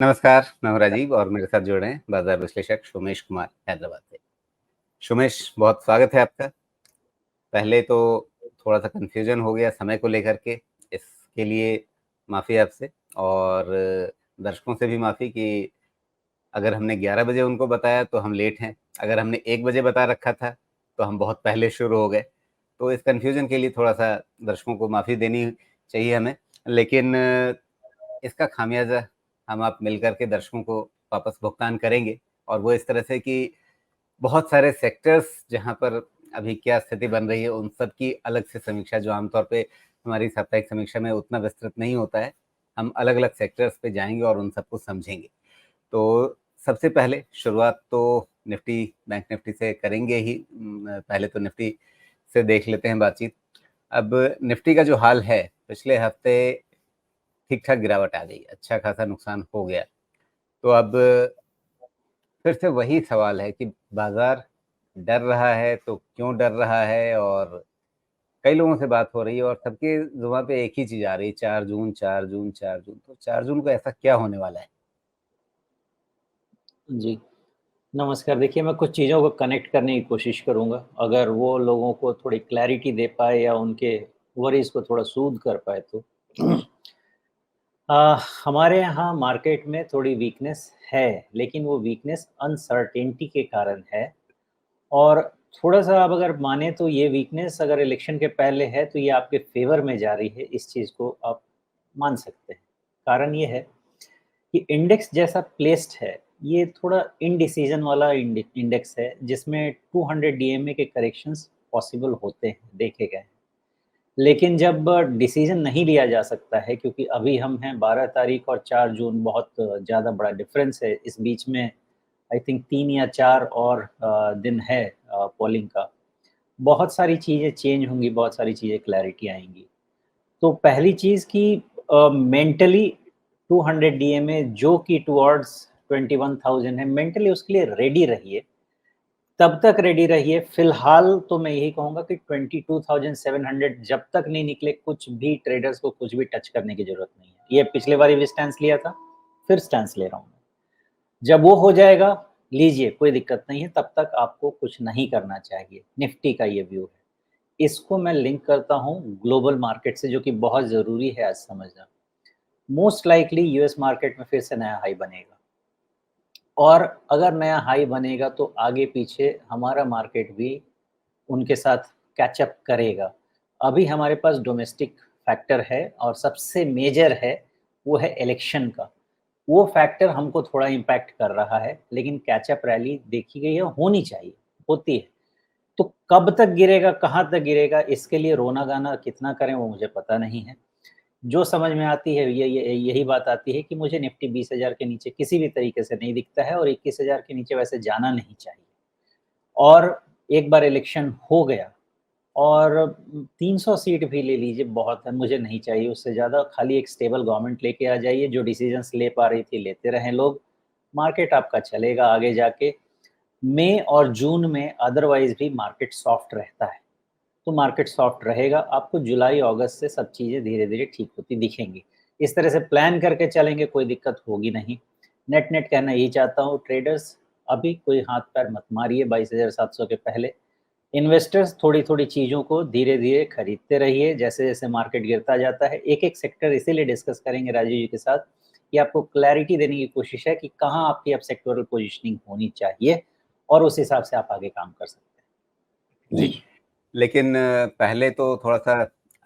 नमस्कार, मैं हूँ राजीव और मेरे साथ जुड़े हैं बाजार विश्लेषक सोमेश कुमार हैदराबाद से। सोमेश, बहुत स्वागत है आपका। पहले तो थोड़ा-सा कन्फ्यूज़न हो गया समय को लेकर के, इसके लिए माफ़ी आपसे और दर्शकों से भी माफ़ी कि अगर हमने 11 बजे उनको बताया तो हम लेट हैं, अगर हमने 1 बजे बता रखा था, तो हम बहुत पहले शुरू हो गए। तो इस कन्फ्यूज़न के लिए थोड़ा-सा दर्शकों को माफ़ी देनी चाहिए हमें, लेकिन इसका खामियाज़ा हम आप मिलकर के दर्शकों को वापस भुगतान करेंगे और वो इस तरह से कि बहुत सारे सेक्टर्स जहाँ पर अभी क्या स्थिति बन रही है, उन सब की अलग से समीक्षा जो आमतौर पे हमारी साप्ताहिक समीक्षा में उतना विस्तृत नहीं होता है। हम अलग-अलग सेक्टर्स पे जाएँगे और उन सबको समझेंगे। तो सबसे पहले शुरुआत तो निफ्टी, बैंक निफ्टी से करेंगे ही। पहले तो निफ्टी से देख लेते हैं बातचीत। अब निफ्टी का जो हाल है, पिछले हफ्ते ठीक-ठाक गिरावट आ गई, अच्छा खासा नुकसान हो गया। तो अब फिर से वही सवाल है कि बाज़ार डर रहा है, तो क्यों डर रहा है? और कई लोगों से बात हो रही है और सबकी ज़ुबान पे एक ही चीज़ आ रही है, 4 जून, 4 जून, 4 जून। तो 4 जून को ऐसा क्या होने वाला है? जी, नमस्कार। देखिए, मैं कुछ चीज़ों को कनेक्ट करने की कोशिश करूँगा, अगर वो लोगों को थोड़ी क्लैरिटी दे पाए या उनके वरीज़ को थोड़ा सूद कर पाए तो। हमारे यहाँ मार्केट में थोड़ी वीकनेस है, लेकिन वो वीकनेस अनसर्टेनिटी के कारण है और थोड़ा-सा आप अगर माने तो ये वीकनेस अगर इलेक्शन के पहले है, तो ये आपके फ़ेवर में जा रही है, इस चीज़ को आप मान सकते हैं। कारण ये है कि इंडेक्स जैसा प्लेस्ड है, ये थोड़ा इंडिसीजन वाला इंडेक्स है, जिसमें 200 डीएमए के करेक्शंस पॉसिबल होते हैं, देखे गए हैं। लेकिन जब डिसीजन नहीं लिया जा सकता है, क्योंकि अभी हम हैं 12 तारीख और 4 जून, बहुत ज़्यादा बड़ा डिफरेंस है। इस बीच में आई थिंक 3 या 4 और दिन है पोलिंग का। बहुत सारी चीज़ें चेंज होंगी, बहुत सारी चीज़ें क्लैरिटी आएँगी। तो पहली चीज़ कि मेंटली 200 डीएमए जो कि टुवर्ड्स 21,000 है, मेंटली उसके लिए रेडी रहिए। तब तक रेडी रहिए, फिलहाल तो मैं यही कहूँगा कि 22,700 जब तक नहीं निकले, कुछ भी ट्रेडर्स को कुछ भी टच करने की ज़रूरत नहीं है। ये पिछले बारी भी स्टैंस लिया था, फिर स्टैंस ले रहा हूँ मैं। जब वो हो जाएगा, लीजिए, कोई दिक्कत नहीं है, तब तक आपको कुछ नहीं करना चाहिए। निफ्टी का ये व्यू है। इसको मैं लिंक करता हूँ ग्लोबल मार्केट से, जो कि बहुत ज़रूरी है आज समझना। मोस्ट लाइकली यूएस मार्केट में फिर से नया हाई बनेगा और अगर नया हाई बनेगा तो आगे पीछे हमारा मार्केट भी उनके साथ कैच अप करेगा। अभी हमारे पास डोमेस्टिक फैक्टर है और सबसे मेजर है, वो है इलेक्शन का। वो फैक्टर हमको थोड़ा इम्पैक्ट कर रहा है, लेकिन कैच अप रैली देखी गई है, होनी चाहिए, होती है। तो कब तक गिरेगा, कहाँ तक गिरेगा, इसके लिए रोना-गाना कितना करें वो मुझे पता नहीं है। जो समझ में आती है ये यही बात आती है कि मुझे निफ्टी 20,000 के नीचे किसी भी तरीके से नहीं दिखता है और 21,000 के नीचे वैसे जाना नहीं चाहिए। और एक बार इलेक्शन हो गया और 300 सीट भी ले लीजिए, बहुत है, मुझे नहीं चाहिए उससे ज़्यादा। खाली एक स्टेबल गवर्नमेंट लेके आ जाइए, जो डिसीजंस ले पा रही थी लेते रहें लोग, मार्केट आपका चलेगा आगे जाके। मई और जून में अदरवाइज़ भी मार्केट सॉफ्ट रहता है। तो मार्केट सॉफ्ट रहेगा, आपको जुलाई अगस्त से सब चीज़ें धीरे-धीरे ठीक होती दिखेंगी। इस तरह से प्लान करके चलेंगे, कोई दिक्कत होगी नहीं। नेट-नेट कहना यही चाहता हूँ, ट्रेडर्स अभी कोई हाथ-पैर मत मारिए 22,700 के पहले। इन्वेस्टर्स थोड़ी-थोड़ी चीज़ों को धीरे-धीरे खरीदते रहिए, जैसे-जैसे मार्केट गिरता जाता है। एक-एक सेक्टर इसीलिए डिस्कस करेंगे राजीव जी के साथ, कि आपको क्लैरिटी देने की कोशिश है कि कहाँ आपकी अब सेक्टोरल पोज़ीशनिंग होनी चाहिए और उस हिसाब से आप आगे काम कर सकते जी, हैं। लेकिन पहले तो थोड़ा-सा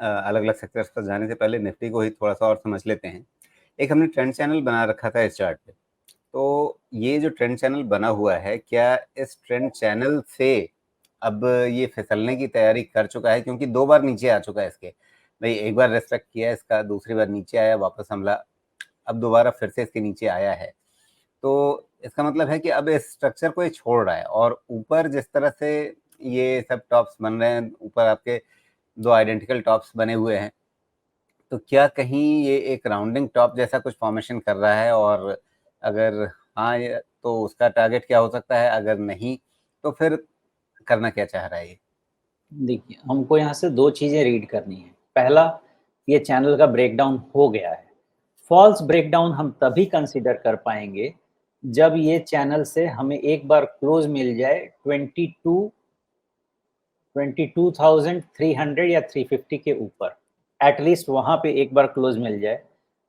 अलग-अलग सेक्टर्स पर जाने से पहले निफ्टी को ही थोड़ा-सा और समझ लेते हैं। एक हमने ट्रेंड चैनल बना रखा था इस चार्ट पे। तो ये जो ट्रेंड चैनल बना हुआ है, क्या इस ट्रेंड चैनल से अब ये फिसलने की तैयारी कर चुका है? क्योंकि 2 बार नीचे आ चुका है इसके। भई एक बार रेस्ट्रिक्ट किया इसका, दूसरी बार नीचे आया, वापस हमला, अब दोबारा फिर से इसके नीचे आया है। तो इसका मतलब है कि अब इस स्ट्रक्चर को ये छोड़ रहा है और ऊपर जिस तरह से ये सब टॉप्स बन रहे हैं, ऊपर आपके 2 आइडेंटिकल टॉप्स बने हुए हैं, तो क्या कहीं ये एक राउंडिंग टॉप जैसा कुछ फॉर्मेशन कर रहा है? और अगर हाँ, ये तो उसका टारगेट क्या हो सकता है? अगर नहीं, तो फिर करना क्या चाह रहा है ये? देखिए, हमको यहाँ से 2 चीज़ें रीड करनी है। पहला, ये चैनल का ब्रेकडाउन हो गया है। फॉल्स ब्रेकडाउन हम तभी कंसीडर कर पाएंगे जब ये चैनल से हमें एक बार क्लोज मिल जाए 22,300 या 350 के ऊपर, एटलीस्ट वहां पे एक बार क्लोज मिल जाए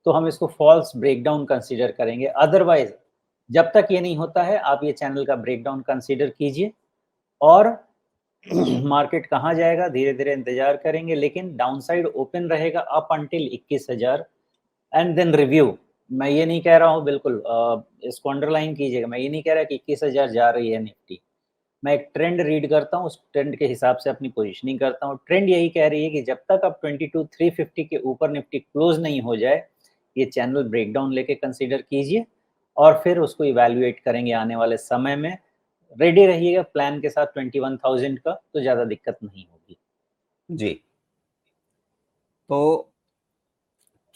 तो हम इसको फॉल्स ब्रेकडाउन कंसीडर करेंगे। अदरवाइज जब तक ये नहीं होता है आप ये चैनल का ब्रेकडाउन कंसीडर कीजिए और मार्केट कहाँ जाएगा धीरे धीरे इंतजार करेंगे, लेकिन डाउनसाइड ओपन रहेगा up until 21,000 and then review. मैं ये नहीं कह रहा हूँ, बिल्कुल इसको अंडरलाइन कीजिएगा, मैं ये नहीं कह रहा कि 21,000 जा रही है निफ्टी। मैं एक ट्रेंड रीड करता हूँ, उस ट्रेंड के हिसाब से अपनी पोजीशनिंग करता हूँ। ट्रेंड यही कह रही है कि जब तक अब 22,350 के ऊपर निफ्टी क्लोज नहीं हो जाए, ये चैनल ब्रेकडाउन लेके कंसीडर कीजिए और फिर उसको इवैल्यूएट करेंगे आने वाले समय में। रेडी रहिएगा प्लान के साथ 21,000 का, तो ज़्यादा दिक्कत नहीं होगी। जी। तो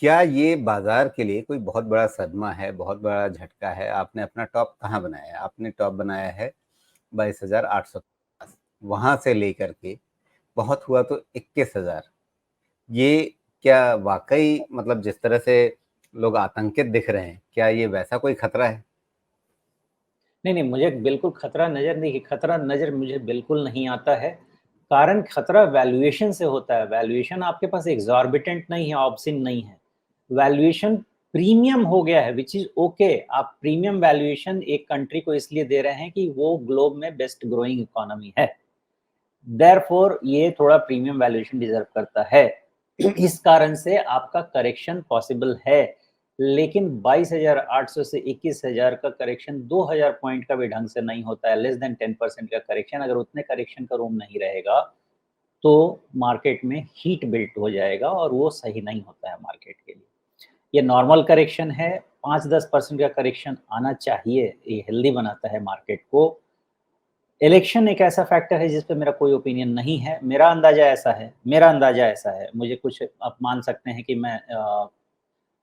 क्या ये बाजार के लिए कोई बहुत बड़ा सदमा है, बहुत बड़ा झटका है? आपने अपना टॉप कहाँ बनाया है? आपने टॉप बनाया है 22,850, वहां से लेकर के बहुत हुआ तो 21,000। ये क्या वाकई, मतलब जिस तरह से लोग आतंकित दिख रहे हैं, क्या ये वैसा कोई खतरा है? नहीं, नहीं, मुझे बिल्कुल खतरा नज़र नहीं, खतरा नज़र मुझे बिल्कुल नहीं आता है। कारण खतरा वैल्यूएशन से होता है। वैल्यूएशन आपके पास एग्ज़ॉर्बिटेंट नहीं है, ऑब्ससीन नहीं है। वैल्यूएशन प्रीमियम हो गया है, व्हिच इज़ ओके। आप प्रीमियम वैल्यूएशन एक कंट्री को इसलिए दे रहे हैं कि वो ग्लोब में बेस्ट ग्रोइंग इकोनॉमी है। देयरफॉर ये थोड़ा प्रीमियम वैल्यूएशन डिज़र्व करता है। इस कारण से आपका करेक्शन पॉसिबल है, लेकिन 22,800 से 21,000 का करेक्शन 2,000 पॉइंट का भी ढंग से नहीं होता है। लेस देन 10% का करेक्शन, अगर उतने करेक्शन का रूम नहीं रहेगा, तो मार्केट में हीट बिल्ट हो जाएगा और वो सही नहीं होता है मार्केट के लिए। ये नॉर्मल करेक्शन है, 5-10% का करेक्शन आना चाहिए, ये हेल्दी बनाता है मार्केट को। इलेक्शन एक ऐसा फैक्टर है जिस पे मेरा कोई ओपिनियन नहीं है। मेरा अंदाज़ा ऐसा है। मुझे कुछ आप मान सकते हैं कि मैं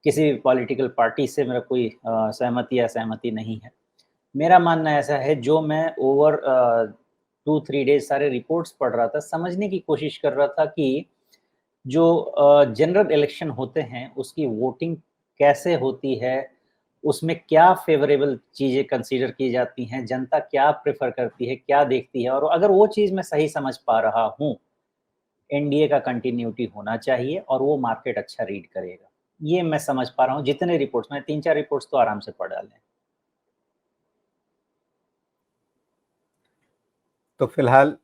किसी भी पॉलिटिकल पार्टी से मेरा कोई सहमति या असहमति नहीं है। मेरा मानना ऐसा है, जो मैं ओवर 2-3 डेज़ सारे रिपोर्ट्स पढ़ रहा था, समझने की कोशिश कर रहा था कि जो जनरल इलेक्शन होते हैं, उसकी वोटिंग कैसे होती है, उसमें क्या फ़ेवरेबल चीज़ें कंसीडर की जाती हैं, जनता क्या प्रेफ़र करती है, क्या देखती है, और अगर वो चीज़ मैं सही समझ पा रहा हूँ, एनडीए का कंटिन्यूटी होना चाहिए और वो मार्केट अच्छा रीड करेगा। ये मैं समझ पा रहा हूँ, जितने रिपोर्ट्स, मैंने 3-4 रिपोर्ट्स तो आराम से पढ़ डाले हैं। तो फिलहाल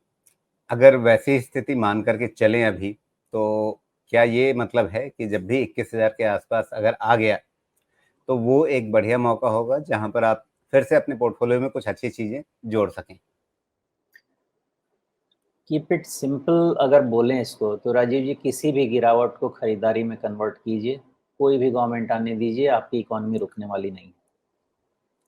अगर वैसी स्थिति मान करके चलें अभी, तो क्या ये मतलब है कि जब भी 21,000 के आसपास अगर आ गया, तो वो एक बढ़िया मौका होगा जहां पर आप फिर से अपने पोर्टफोलियो में कुछ अच्छी चीजें जोड़ सकें? कीप इट सिंपल अगर बोलें इसको, तो राजीव जी, किसी भी गिरावट को खरीदारी में कन्वर्ट कीजिए। कोई भी गवर्नमेंट आने दीजिए, आपकी इकोनॉमी रुकने वाली नहीं है।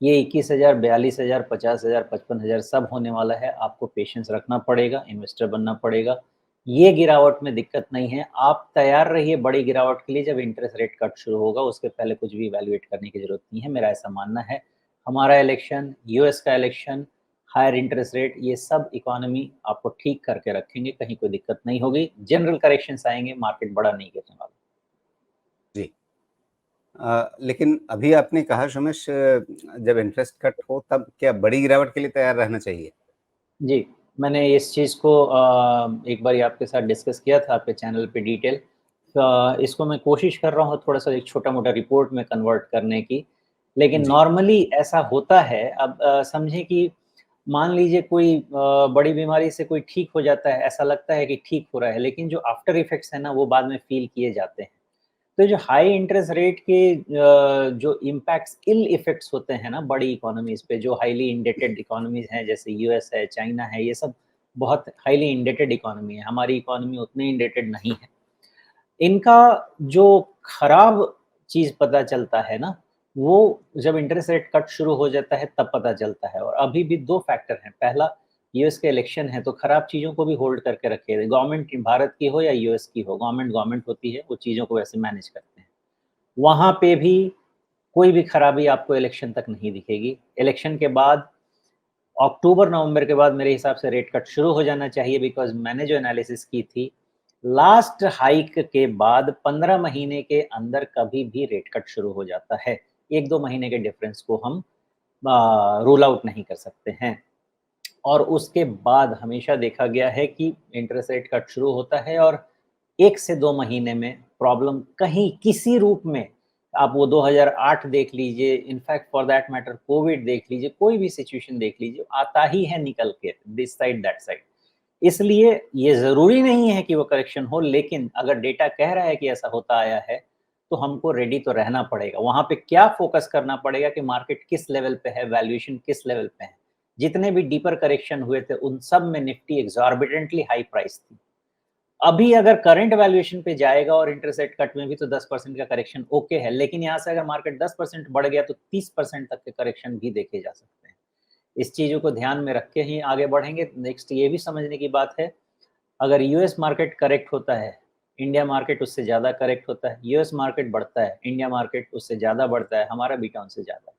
ये 21,000, 42,000, 50,000, 55,000 सब होने वाला है। आपको पेशेंस रखना पड़ेगा, इन्वेस्टर बनना पड़ेगा। ये गिरावट में दिक्कत नहीं है। आप तैयार रहिए बड़ी गिरावट के लिए, जब इंटरेस्ट रेट कट शुरू होगा, उसके पहले कुछ भी इवैल्यूएट करने की ज़रूरत नहीं है, मेरा ऐसा मानना है। हमारा इलेक्शन, यूएस का इलेक्शन, हायर इंटरेस्ट रेट, ये सब इकोनॉमी आपको ठीक करके रखेंगे, कहीं कोई दिक्कत नहीं होगी। जनरल करेक्शंस आएँगे, मार्केट बड़ा नहीं गिरने वाला। जी। लेकिन अभी आपने कहा सुमेश, जब इंटरेस्ट कट हो तब क्या बड़ी गिरावट के लिए तैयार रहना चाहिए? जी, मैंने इस चीज़ को एक बारी आपके साथ डिस्कस किया था आपके चैनल पे डिटेल। इसको मैं कोशिश कर रहा हूँ थोड़ा-सा एक छोटा-मोटा रिपोर्ट में कन्वर्ट करने की। लेकिन जी। नॉर्मली ऐसा होता है, अब समझिए कि मान लीजिए कोई बड़ी बीमारी से कोई ठीक हो जाता है, ऐसा लगता है कि ठीक हो रहा है, लेकिन जो आफ्टर इफ़ेक्ट्स हैं ना, वो बाद में फ़ील किए जाते हैं। तो जो हाई इंटरेस्ट रेट के जो इम्पैक्ट्स, इल इफ़ेक्ट्स होते हैं ना बड़ी इकोनॉमीज़ पे, जो हाइली इंडेटेड इकोनॉमीज़ हैं, जैसे यूएस है, चाइना है, ये सब बहुत हाइली इंडेटेड इकोनॉमी है। हमारी इकोनॉमी उतनी इंडेटेड नहीं है। इनका जो खराब चीज़ पता चलता है ना, वो जब इंटरेस्ट रेट कट शुरू हो जाता है तब पता चलता है, और अभी भी 2 फैक्टर हैं। पहला, यूएस के इलेक्शन है, तो खराब चीज़ों को भी होल्ड करके रखे। गवर्नमेंट भारत की हो या यूएस की हो, गवर्नमेंट गवर्नमेंट होती है, वो चीज़ों को वैसे मैनेज करते हैं। वहाँ पे भी कोई भी खराबी आपको इलेक्शन तक नहीं दिखेगी। इलेक्शन के बाद अक्टूबर-नवंबर के बाद मेरे हिसाब से रेट कट शुरू हो जाना चाहिए, बिकॉज़ मैंने जो एनालिसिस की थी, लास्ट हाइक के बाद 15 महीने के अंदर कभी भी रेट कट शुरू हो जाता है। 1-2 महीने के डिफरेंस को हम रूल आउट नहीं कर सकते हैं। और उसके बाद हमेशा देखा गया है कि इंटरेस्ट रेट कट शुरू होता है और 1 से 2 महीने में प्रॉब्लम कहीं किसी रूप में, आप वो 2008 देख लीजिए, in fact for that matter Covid देख लीजिए, कोई भी सिचुएशन देख लीजिए, आता ही है निकल के, दिस साइड दैट साइड। इसलिए ये ज़रूरी नहीं है कि वो करेक्शन हो, लेकिन अगर डेटा कह रहा है कि ऐसा होता आया है, तो हमको रेडी तो रहना पड़ेगा। वहाँ पे क्या फ़ोकस करना पड़ेगा कि मार्केट किस लेवल पे है, वैल्यूएशन किस लेवल पे है। जितने भी डीपर करेक्शन हुए थे, उन सब में निफ्टी एक्सॉर्बिटेंटली हाई प्राइस थी। अभी अगर करंट वैल्यूएशन पे जाएगा और इंटरेस्ट रेट कट में भी तो 10% का करेक्शन ओके है, लेकिन यहाँ से अगर मार्केट 10% बढ़ गया तो 30% तक के करेक्शन भी देखे जा सकते हैं। इस चीज़ों को ध्यान में रख के ही आगे बढ़ेंगे। नेक्स्ट ये भी समझने की बात है, अगर यूएस मार्केट करेक्ट होता है, इंडिया मार्केट उससे ज़्यादा करेक्ट होता है, यूएस मार्केट बढ़ता है, इंडिया मार्केट उससे ज़्यादा बढ़ता है, हमारा बीटा उनसे ज़्यादा है।